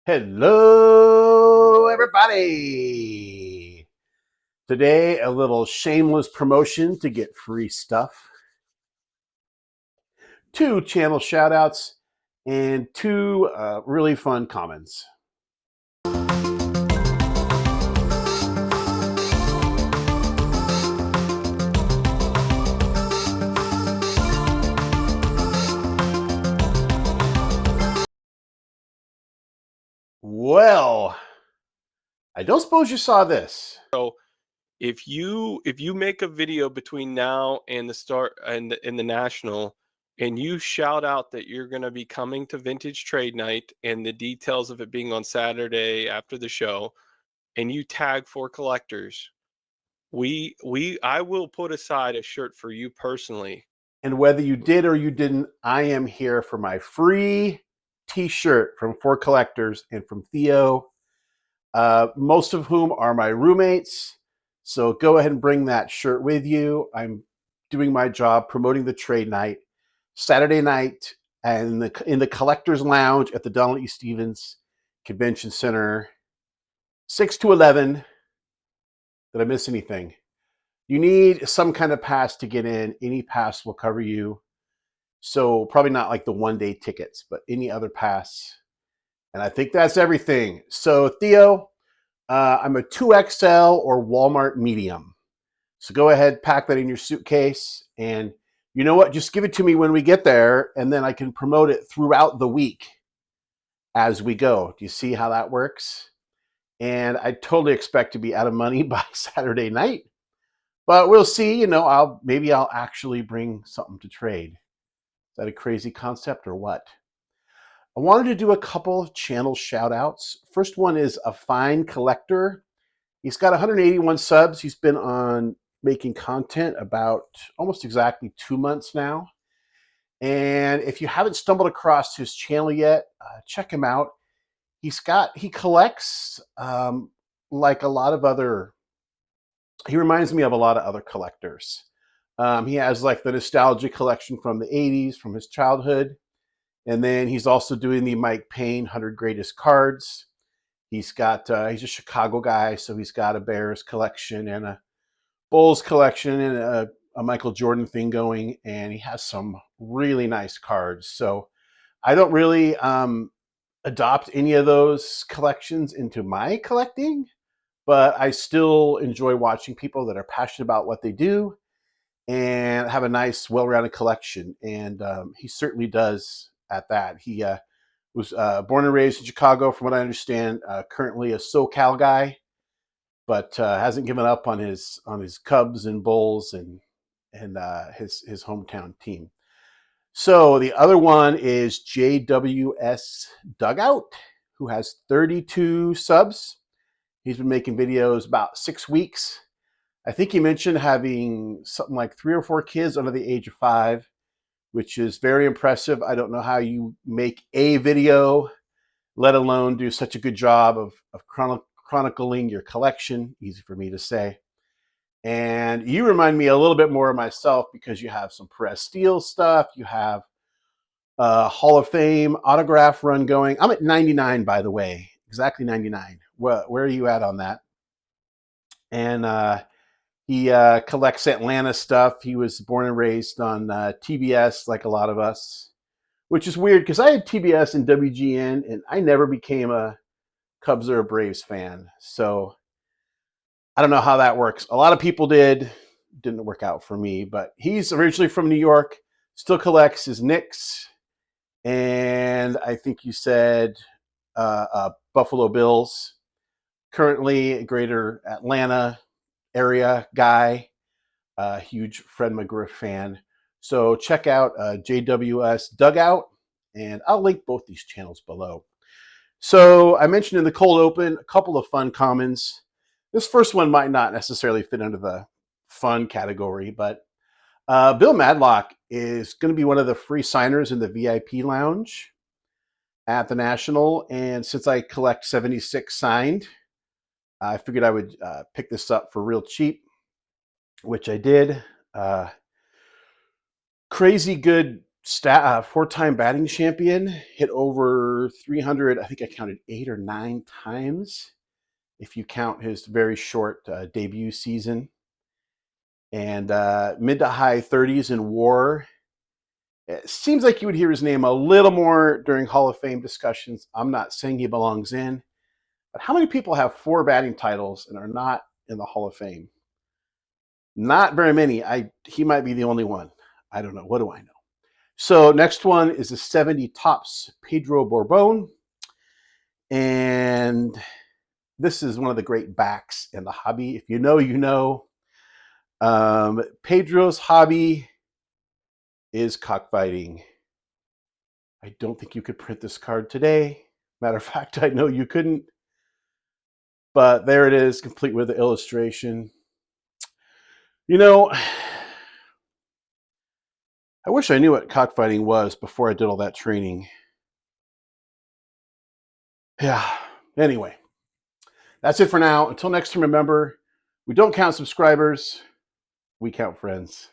Hello, everybody. Today, a little shameless promotion to get free stuff. 2 channel shout outs and 2 really fun comments. Well, I don't suppose you saw this. So if you make a video between now and the start and in the national, and you shout out that you're going to be coming to Vintage Trade Night and the details of it being on Saturday after the show, and you tag 4 collectors, I will put aside a shirt for you personally. And whether you did or you didn't, I am here for my free t-shirt from 4 collectors and from Theo, most of whom are my roommates. So go ahead and bring that shirt with you. I'm doing my job promoting the trade night Saturday night and in the collector's lounge at the Donald E. Stevens Convention Center, 6 to 11. Did I miss anything? You need some kind of pass to get in. Any pass will cover you. So probably not like the one-day tickets, but any other pass. And I think that's everything. So Theo, I'm a 2XL or Walmart medium. So go ahead, pack that in your suitcase. And you know what? Just give it to me when we get there, and then I can promote it throughout the week as we go. Do you see how that works? And I totally expect to be out of money by Saturday night. But we'll see. Maybe I'll actually bring something to trade. Is that a crazy concept or what? I wanted to do a couple of channel shout outs. First one is a fine collector. He's got 181 subs. He's been on making content about almost exactly 2 months now. And if you haven't stumbled across his channel yet, check him out. He collects like a lot of other, he reminds me of a lot of other collectors. He has like the nostalgia collection from the 80s, from his childhood. And then he's also doing the Mike Payne 100 Greatest Cards. He's a Chicago guy, so he's got a Bears collection and a Bulls collection and a Michael Jordan thing going, and he has some really nice cards. So I don't really adopt any of those collections into my collecting, but I still enjoy watching people that are passionate about what they do and have a nice, well-rounded collection. And he certainly does at that. He was born and raised in Chicago, from what I understand. Currently a SoCal guy, but hasn't given up on his Cubs and Bulls and his hometown team. So the other one is JWS Dugout, who has 32 subs. He's been making videos about 6 weeks. I think he mentioned having something like 3 or 4 kids under the age of 5, which is very impressive. I don't know how you make a video, let alone do such a good job of chronicling your collection. Easy for me to say. And you remind me a little bit more of myself because you have some press steel stuff. You have a Hall of Fame autograph run going. I'm at 99, by the way, exactly 99. Where are you at on that? And he collects Atlanta stuff. He was born and raised on TBS, like a lot of us, which is weird because I had TBS and WGN, and I never became a Cubs or a Braves fan. So I don't know how that works. A lot of people did. Didn't work out for me, but he's originally from New York, still collects his Knicks, and I think you said Buffalo Bills. Currently a greater Atlanta area guy, huge Fred McGriff fan. So check out JWS Dugout, and I'll link both these channels below. So I mentioned in the cold open a couple of fun commons. This first one might not necessarily fit under the fun category, but Bill Madlock is going to be one of the free signers in the VIP lounge at the National. And since I collect 76 signed, I figured I would pick this up for real cheap, which I did. Crazy good four-time batting champion, hit over 300, I think I counted 8 or 9 times, if you count his very short debut season. And mid to high 30s in WAR. It seems like you would hear his name a little more during Hall of Fame discussions. I'm not saying he belongs in, but how many people have 4 batting titles and are not in the Hall of Fame? Not very many. He might be the only one. I don't know. What do I know? So next one is the 70 tops Pedro Borbon. And this is one of the great backs in the hobby. If you know, you know. Pedro's hobby is cockfighting. I don't think you could print this card today. Matter of fact, I know you couldn't. But there it is, complete with the illustration. You know, I wish I knew what cockfighting was before I did all that training. Yeah, anyway, that's it for now. Until next time, remember, we don't count subscribers, we count friends.